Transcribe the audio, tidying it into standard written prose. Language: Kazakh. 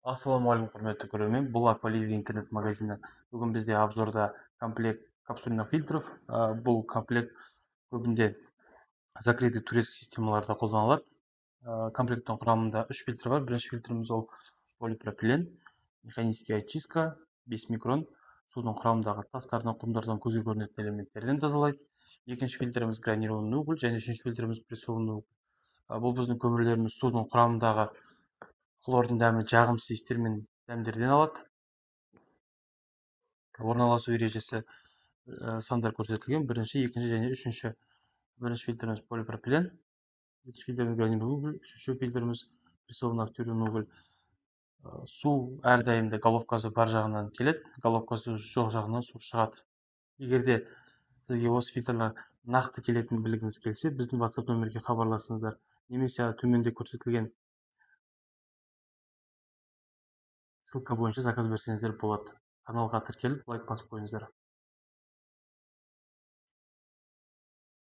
Ассалаумағалейкум құрметті көрермен, бұл Акваливия интернет-магазині. Бүгін бізде обзорда комплект капсульных фильтров. Бұл комплект көбінде закрытый турецкий системаларда қолданылады. Комплекттің құрамында 3 фильтр бар. Бірінші фильтріміз ол полипропилен, механический очистка 5 микрон, судың құрамындағы тастардан, құмдардан, көзге көрінетін элементтерден тазалайды. Екінші фильтріміз гранированный уголь және үшінші фильтріміз прессованный уголь. Бұл біздің көмірлеріміз судың құрамындағы хлордың дәмі жағымсыз иістер мен дәмдерден алады. Орналасу ережесі сандар көрсетілген. Бірінші, екінші және үшінші. Бірінші фильтріміз полипропилен, екінші фильтріміз гранированный уголь, үшінші фильтріміз прессованный активированный уголь. Су әрдайымда головкасы бар жағынан келеді, головкасы жоқ жағынан су шығады. Егерде сізге осы фильтрлар нақты келетінін білгіңіз келсе, біздің WhatsApp нөмірге хабарласыңыздар, немесе төменде көрсетілген ссылка бойынша заказ берсеңіздер болады. Каналға тіркеліп лайк басып қойыңыздар.